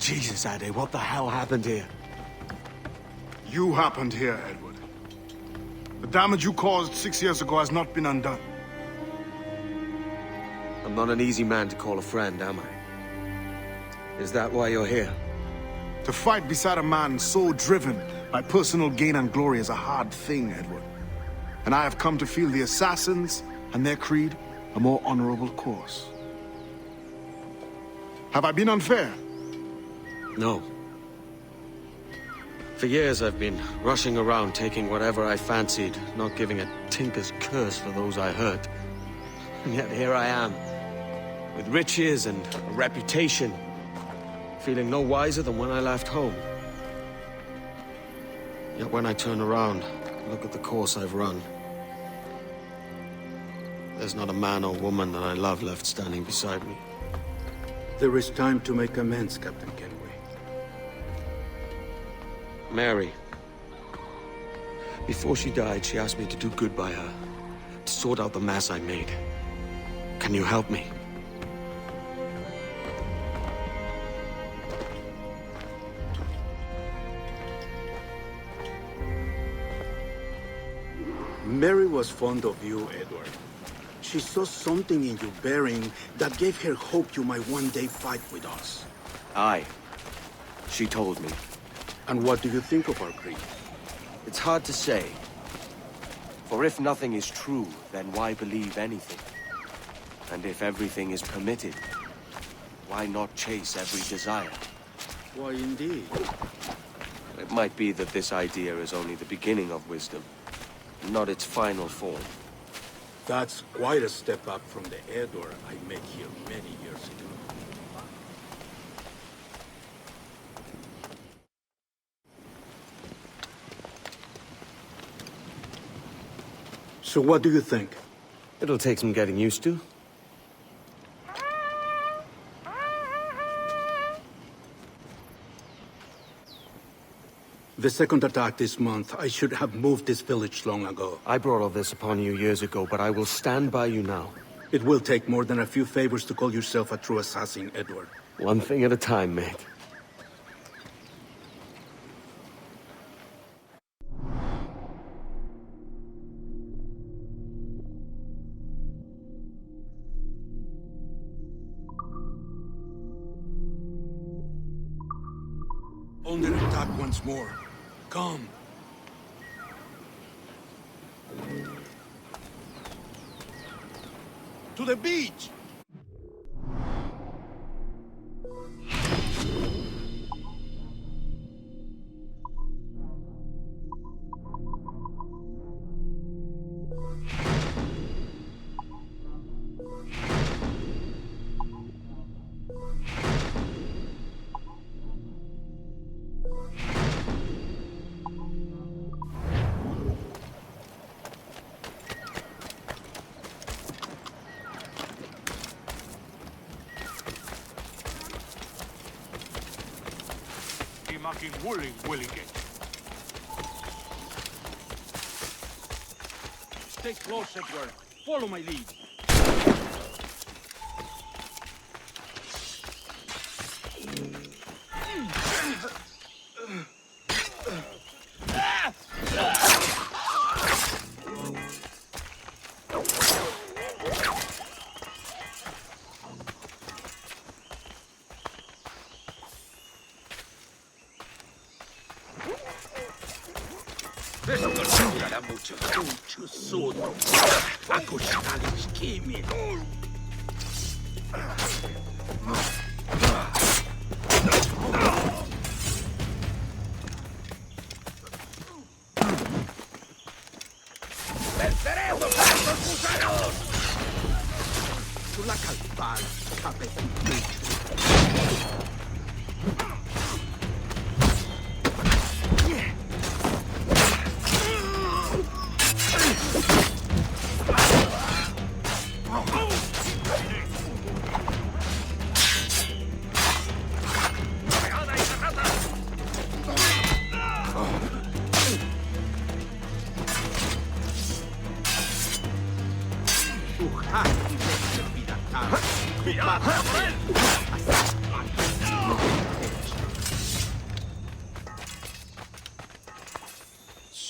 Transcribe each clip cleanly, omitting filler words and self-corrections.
Jesus, Ade, what the hell happened here? You happened here, Edward. The damage you caused 6 years ago has not been undone. I'm not an easy man to call a friend, am I? Is that why you're here? To fight beside a man so driven by personal gain and glory is a hard thing, Edward. And I have come to feel the assassins and their creed a more honorable course. Have I been unfair? No. For years I've been rushing around taking whatever I fancied, not giving a tinker's curse for those I hurt. And yet here I am, with riches and a reputation, feeling no wiser than when I left home. Yet when I turn around, look at the course I've run. There's not a man or woman that I love left standing beside me. There is time to make amends, Captain Kenway. Mary. Before she died, she asked me to do good by her, to sort out the mess I made. Can you help me? Mary was fond of you, Edward. She saw something in your bearing that gave her hope you might one day fight with us. Aye. She told me. And what do you think of our creed? It's hard to say. For if nothing is true, then why believe anything? And if everything is permitted, why not chase every desire? Why, indeed. It might be that this idea is only the beginning of wisdom, not its final form. That's quite a step up from the Edward I met here many years ago. So what do you think? It'll take some getting used to. The second attack this month, I should have moved this village long ago. I brought all this upon you years ago, but I will stand by you now. It will take more than a few favors to call yourself a true assassin, Edward. One thing at a time, mate. Under attack once more. Come. To the beach! Stay close, Edward. Follow my lead. Mucho sono. Accostare schemi. Venceremo questo scusaron! Sulla calpale, capete.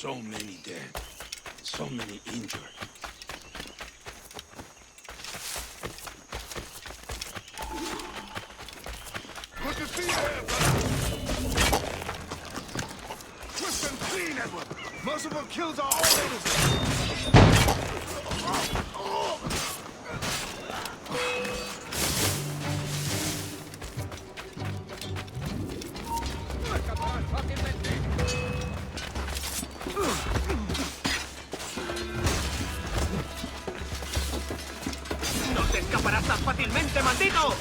So many dead. So many injured. Good to see you here, brother. Twist and clean, Edward. Merciful kills are all orders. ¡No te escaparás tan fácilmente, maldito!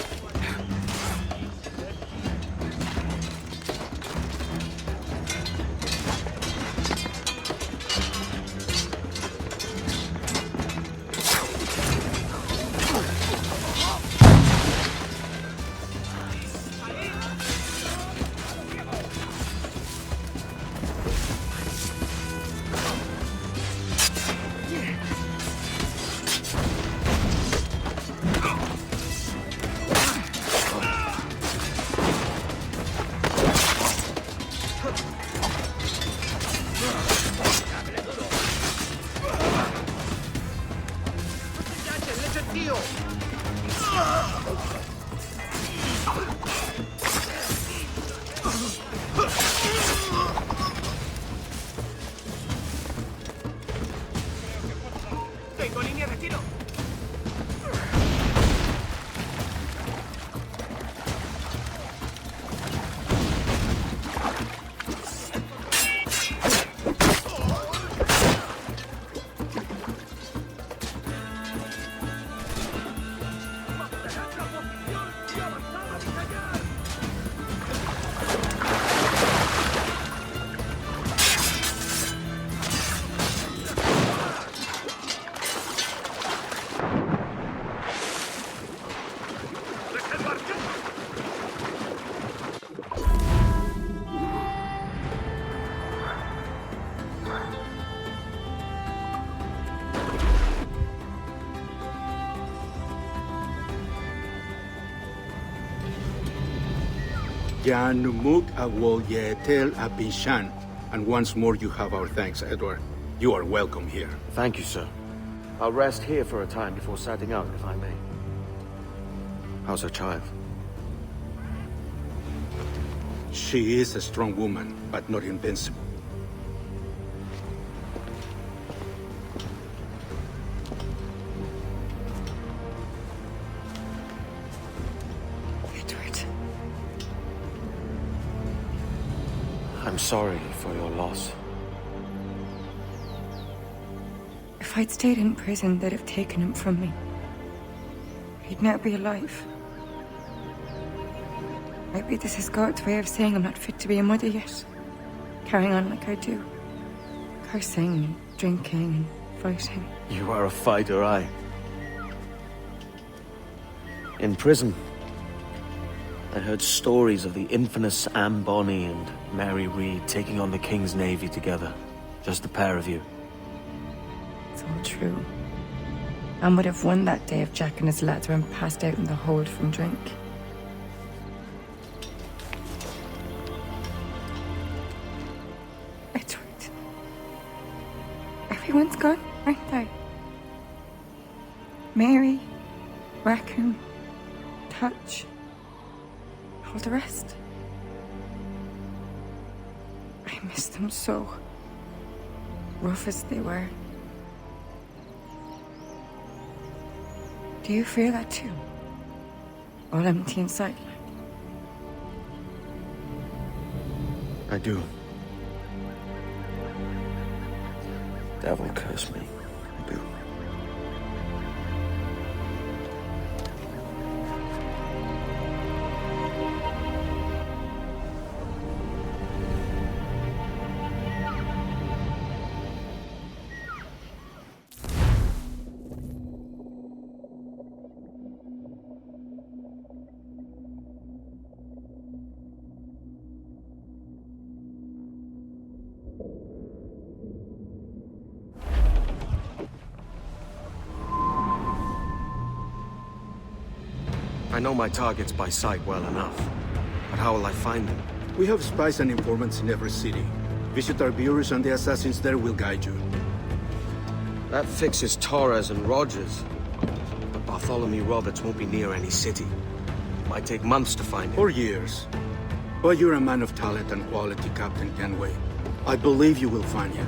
Tengo línea de tiro. Yanumuk Awoyetel Abishan. And once more you have our thanks, Edward. You are welcome here. Thank you, sir. I'll rest here for a time before setting out, if I may. How's her child? She is a strong woman, but not invincible. Edward. I'm sorry for your loss. If I'd stayed in prison, they'd have taken him from me. He'd now be alive. Maybe this is God's way of saying I'm not fit to be a mother yet. Carrying on like I do. Cursing and drinking and fighting. You are a fighter, aye. In prison, I heard stories of the infamous Anne Bonny and Mary Read taking on the King's Navy together. Just the pair of you. It's all true. Anne would have won that day if Jack and his lads weren't passed out in the hold from drink. Edward. Everyone's gone, aren't they? Mary, Raccoon, Touch, all the rest. I miss them so. Rough as they were. Do you feel that too? All empty inside, like? I do. Devil curse me. I do. I know my targets by sight well enough, but how will I find them? We have spies and informants in every city. Visit our bureaus and the assassins there will guide you. That fixes Torres and Rogers. But Bartholomew Roberts won't be near any city. Might take months to find him. Or years. But you're a man of talent and quality, Captain Kenway. I believe you will find him.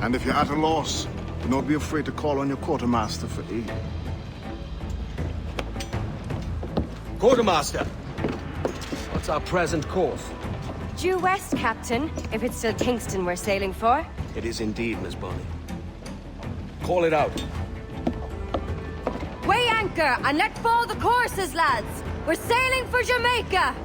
And if you're at a loss, do not be afraid to call on your quartermaster for aid. Quartermaster! What's our present course? Due west, Captain, if it's still Kingston we're sailing for. It is indeed, Miss Bonny. Call it out. Weigh anchor and let fall the courses, lads! We're sailing for Jamaica!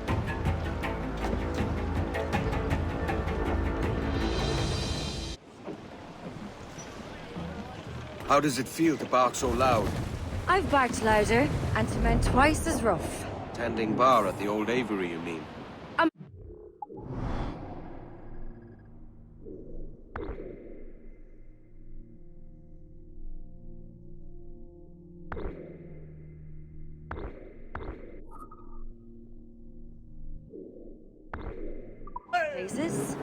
How does it feel to bark so loud? I've barked louder, and to men twice as rough. Tending bar at the old Aviary, you mean? Places.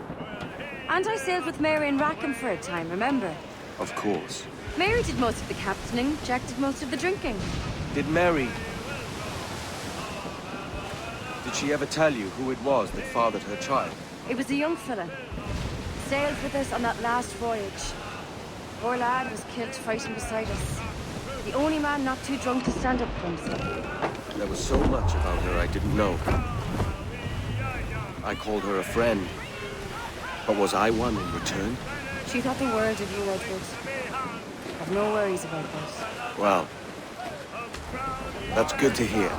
And I sailed with Mary and Rackham for a time, remember? Of course. Mary did most of the captaining, Jack did most of the drinking. Did she ever tell you who it was that fathered her child? It was a young fella. Sailed with us on that last voyage. Poor lad was killed fighting beside us. The only man not too drunk to stand up for himself. There was so much about her I didn't know. I called her a friend. But was I one in return? She thought the world of you, Edward. Have no worries about that. Well, that's good to hear.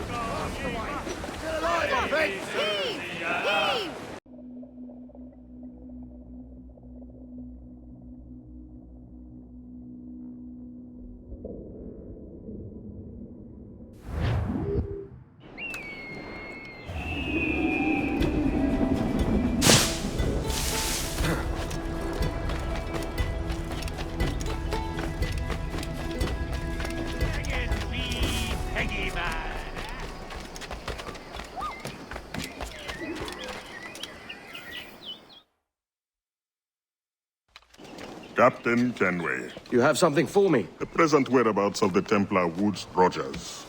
Captain Kenway. You have something for me? The present whereabouts of the Templar Woods Rogers.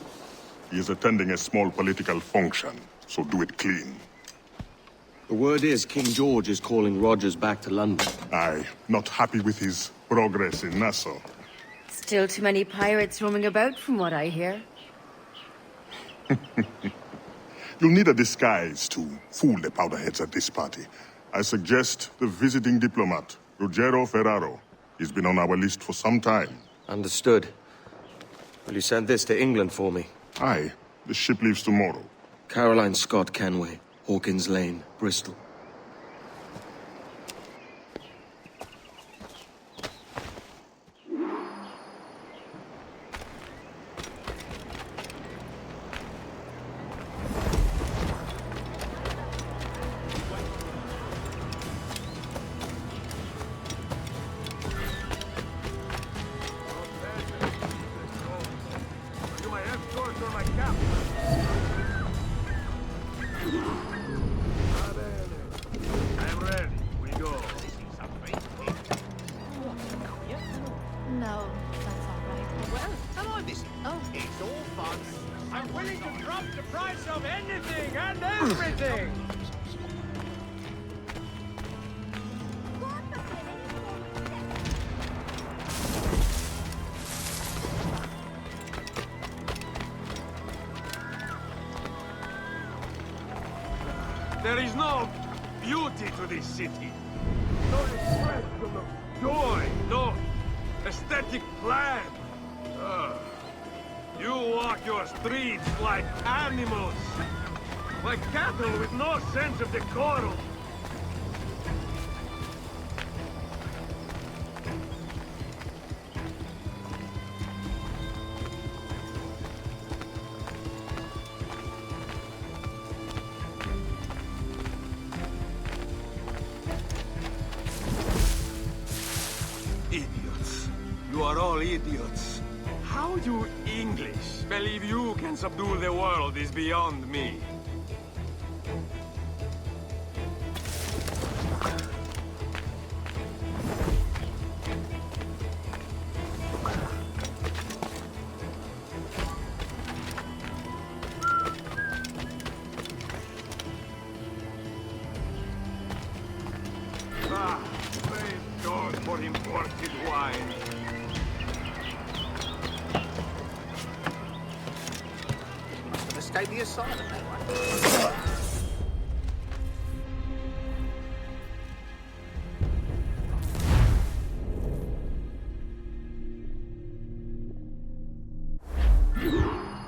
He is attending a small political function, so do it clean. The word is King George is calling Rogers back to London. Aye, not happy with his progress in Nassau. Still too many pirates roaming about from what I hear. You'll need a disguise to fool the powderheads at this party. I suggest the visiting diplomat, Ruggiero Ferraro. He's been on our list for some time. Understood. Will you send this to England for me? Aye, the ship leaves tomorrow. Caroline Scott Kenway, Hawkins Lane, Bristol. No, that's all right. Well, come on, this. Oh, it's all fun. I'm willing to drop the price of anything and everything. There is no beauty to this city. No expression of joy, no aesthetic plan. You walk your streets like animals, like cattle with no sense of decorum. Idiots. You are all idiots. How you English? Believe you can subdue the world is beyond me. Praise God for imported wine. Escape the asylum, that one.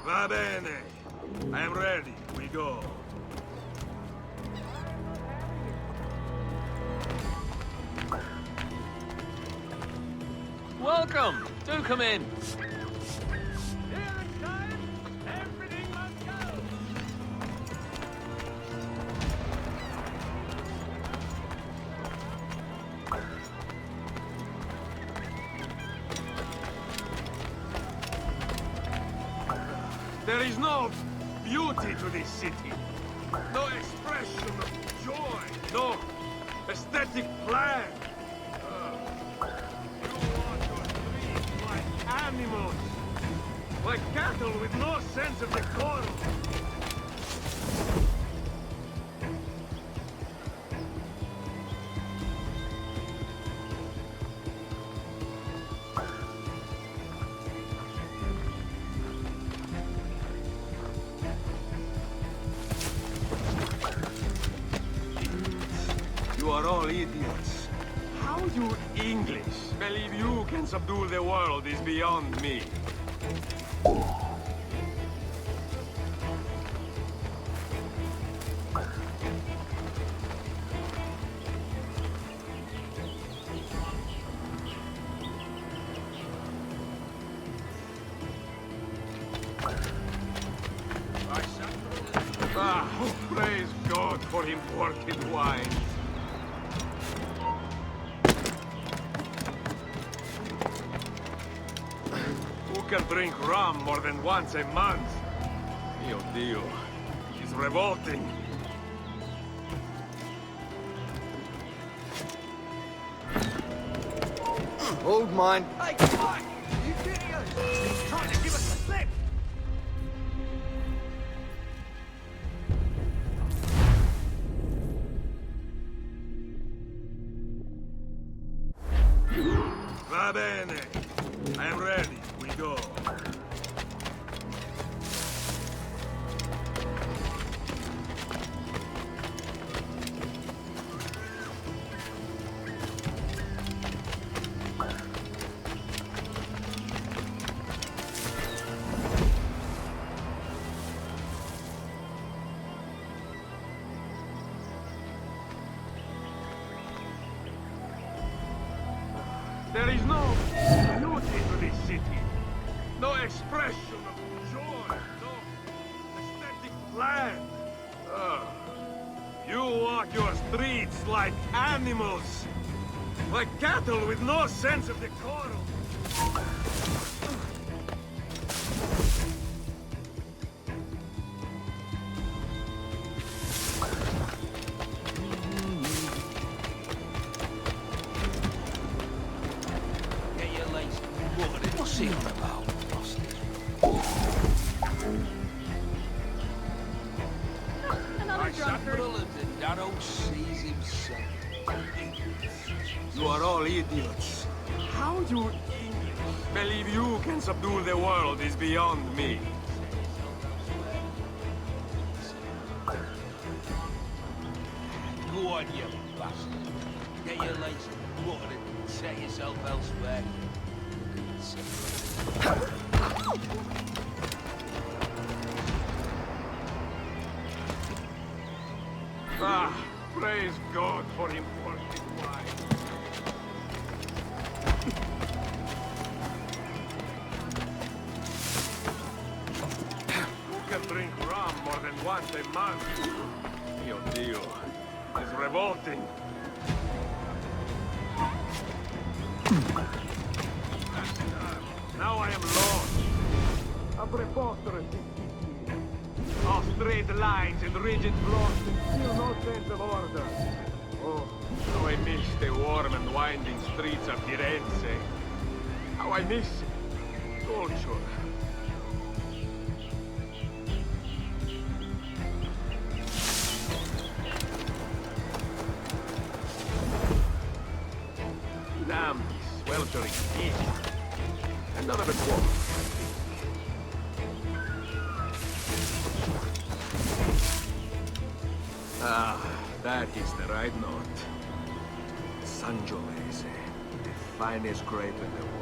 Va bene. I am ready. We go. Welcome! Do come in. There is no beauty to this city. No expression of joy. No aesthetic plan. You walk your streets like animals. Like cattle with no sense of decorum. You are all idiots. How you English believe you can subdue the world is beyond me. Praise God for imported wine. Who can drink rum more than once a month? Mio Dio, it's revolting. Hold mine. Hey, what? You idiots! He's trying to give us a slip! Va bene. I am ready. We go. There is no beauty to this city. No expression of joy. No aesthetic plan. You walk your streets like animals. Like cattle with no sense of decorum. What's he on about? Another drunkard. That old sees himself. You are all idiots. How you English believe you can subdue the world is beyond me. Go on, you bastard. Get your legs watered and set yourself elsewhere. Praise God for imported wine. Who can drink rum more than once a month? Mio Dio, it's revolting. Now I am lost. A preposterous all straight lines and rigid blocks and still no sense of order. Oh, how I miss the warm and winding streets of Firenze. How I miss culture. Damn, sweltering heat. And none of it works. Ah, that is the right note. Sangiovese, the finest grape in the world.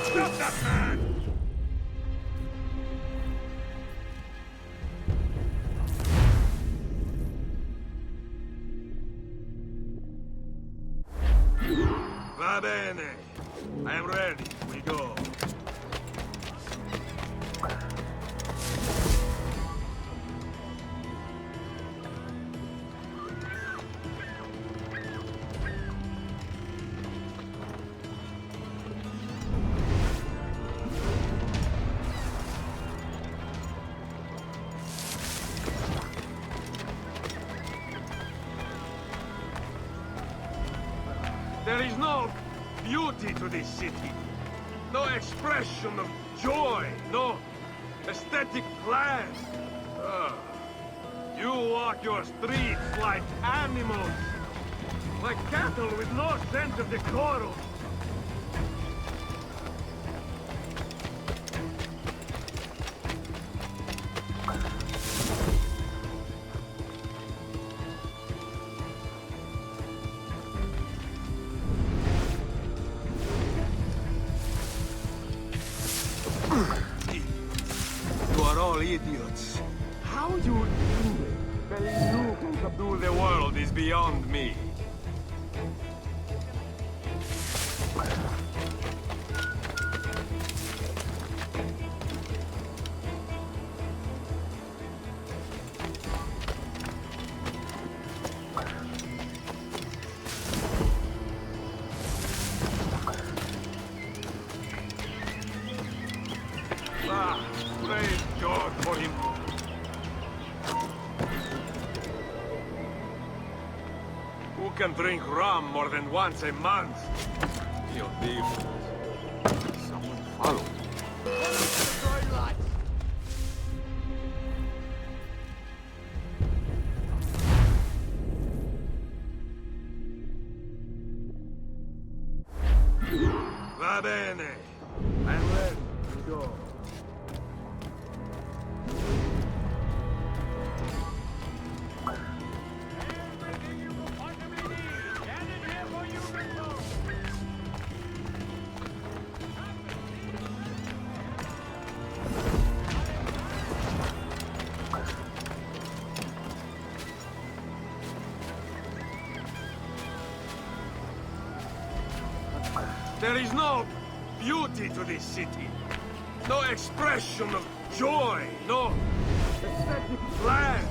Stop that man! Va bene. I am ready. We go. There is no beauty to this city. No expression of joy. No aesthetic plan. You walk your streets like animals. Like cattle with no sense of decorum. You are all idiots. How you do it? That you can subdue the world is beyond me. Ah, praise God for him. Who can drink rum more than once a month? Your demons. Someone follow me. Va bene. I'm ready to go. There is no beauty to this city. No expression of joy. No aesthetic plan.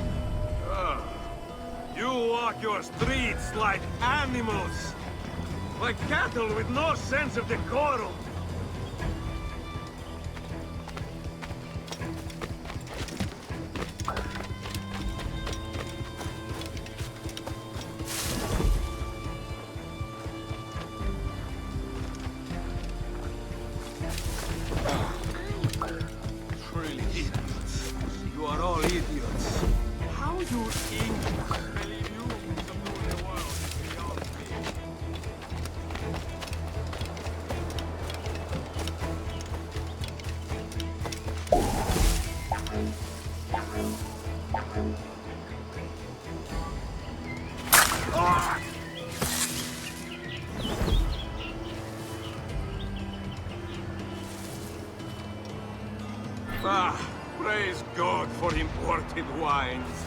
You walk your streets like animals. Like cattle with no sense of decorum. Truly idiots. You are all idiots. How you English believe you can subdue the world is beyond me. Ah, praise God for imported wines.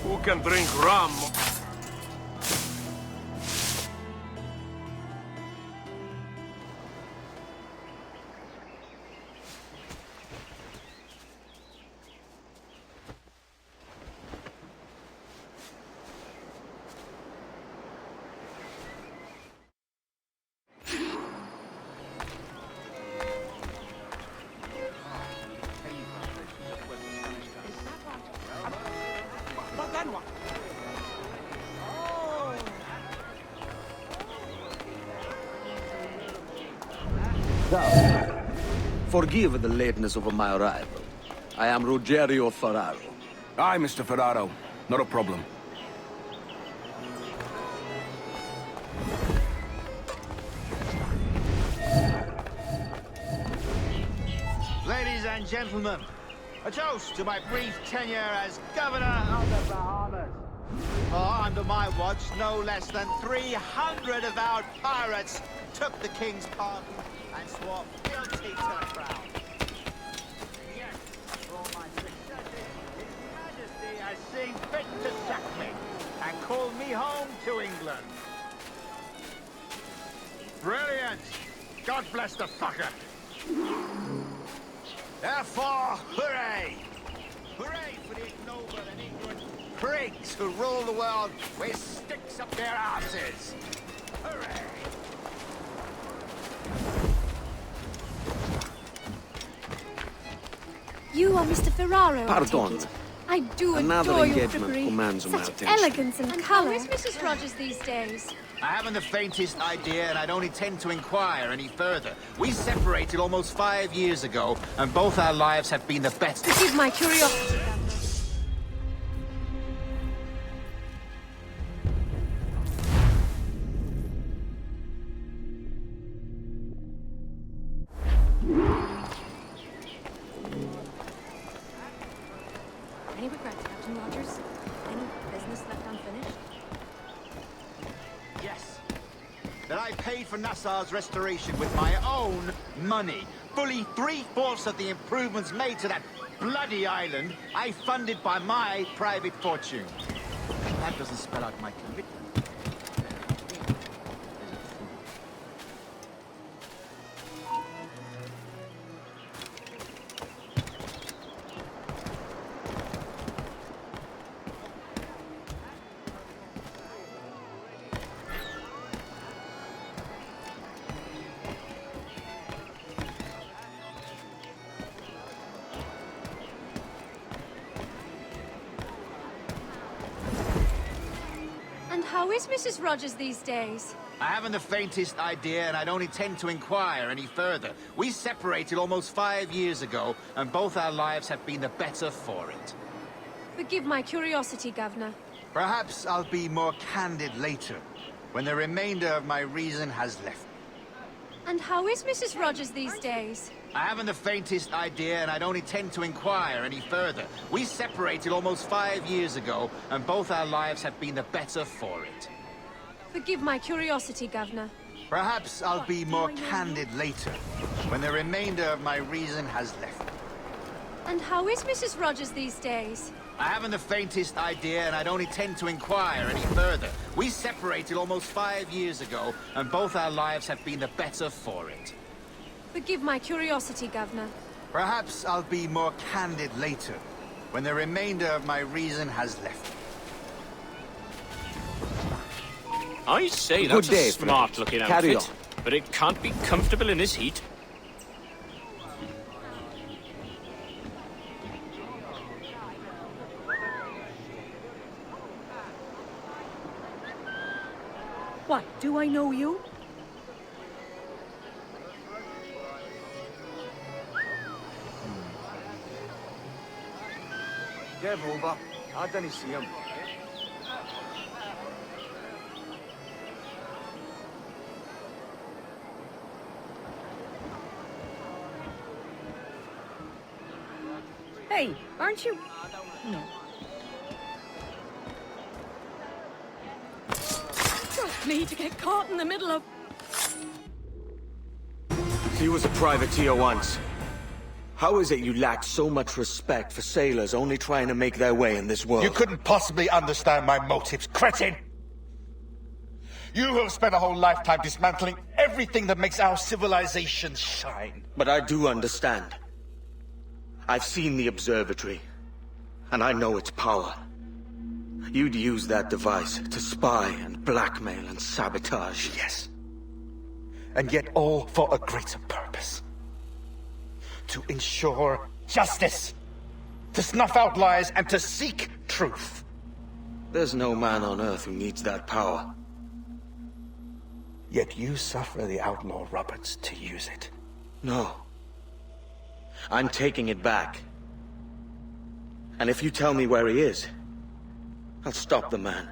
Who can drink rum? Jackdaw. Forgive the lateness of my arrival. I am Rogerio Ferraro. Aye, Mr. Ferraro. Not a problem. Ladies and gentlemen, a toast to my brief tenure as Governor of the Bahamas. For under my watch, no less than 300 avowed pirates took the King's pardon and swore fealty to the crown. Yes, for all my successes, His Majesty has seen fit to sack me and call me home to England. Brilliant! God bless the fucker! Therefore, hooray! Hooray for the ignoble and ignorant prigs who rule the world with sticks up their asses! Hooray! You are Mr. Ferraro, I Pardon. take it. I do Another adore your engagement frippery. commands my Such attention. elegance and colour. Where's Mrs. Rogers these days? I haven't the faintest idea, and I don't intend to inquire any further. We separated almost 5 years ago, and both our lives have been the best. Forgive my curiosity. Any regrets, Captain Rogers? Any business left unfinished? Yes. That I paid for Nassau's restoration with my own money. Fully 3/4 of the improvements made to that bloody island, I funded by my private fortune. That doesn't spell out my commitment. And how is Mrs. Rogers these days? I haven't the faintest idea, and I don't intend to inquire any further. We separated almost 5 years ago, and both our lives have been the better for it. Forgive my curiosity, Governor. Perhaps I'll be more candid later, when the remainder of my reason has left. And how is Mrs. Rogers these days? I haven't the faintest idea, and I don't intend to inquire any further. We separated almost 5 years ago, and both our lives have been the better for it. Forgive my curiosity, Governor. Perhaps I'll be more candid later, when the remainder of my reason has left. And how is Mrs. Rogers these days? I haven't the faintest idea, and I don't intend to inquire any further. We separated almost 5 years ago, and both our lives have been the better for it. Forgive my curiosity, Governor. Perhaps I'll be more candid later, when the remainder of my reason has left. I say Good that's day, a smart-looking Carry outfit, but it can't be comfortable in this heat. What, do I know you? Give over. I didn't see him. Hey, aren't you? No. Trust me to get caught in the middle of... He was a privateer once. How is it you lack so much respect for sailors only trying to make their way in this world? You couldn't possibly understand my motives, cretin! You who have spent a whole lifetime dismantling everything that makes our civilization shine. But I do understand. I've seen the observatory, and I know its power. You'd use that device to spy and blackmail and sabotage. Yes. And yet all for a greater purpose. To ensure justice. To snuff out lies and to seek truth. There's no man on Earth who needs that power. Yet you suffer the outlaw Roberts to use it. No. I'm taking it back. And if you tell me where he is, I'll stop the man.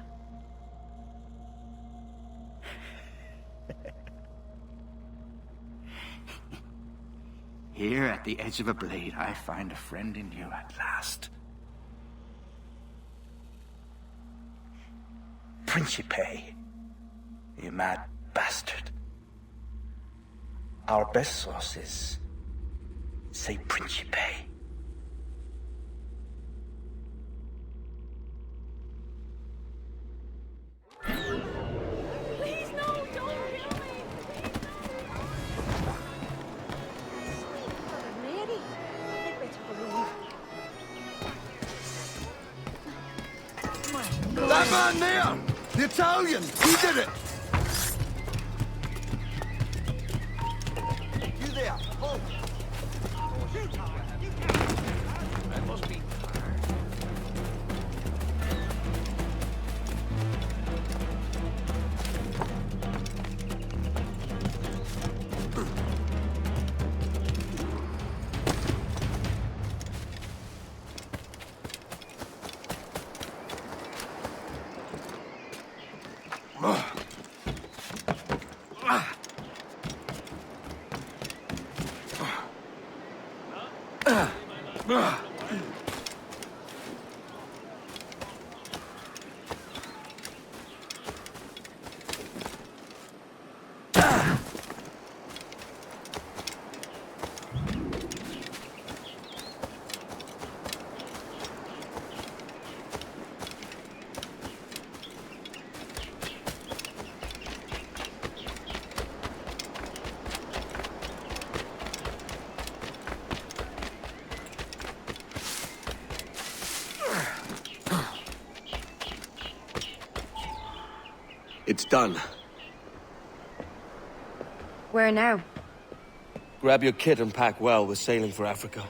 Here at the edge of a blade, I find a friend in you at last. Principe, you mad bastard. Our best sources say Principe. Please, no, don't kill me. Lady, I think we took a leave. That man there! The Italian! He did it! You there! Hold! That must be... It's done. Where now? Grab your kit and pack well. We're sailing for Africa.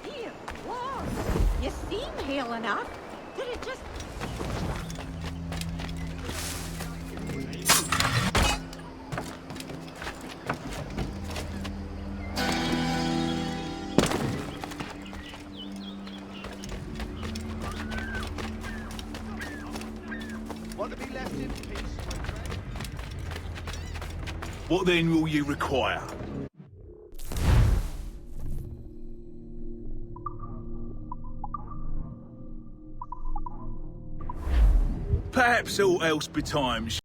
Here, whoa. You seem hale enough. Did it just... Want to be left in peace, my friend? What then will you require? Perhaps all else betimes.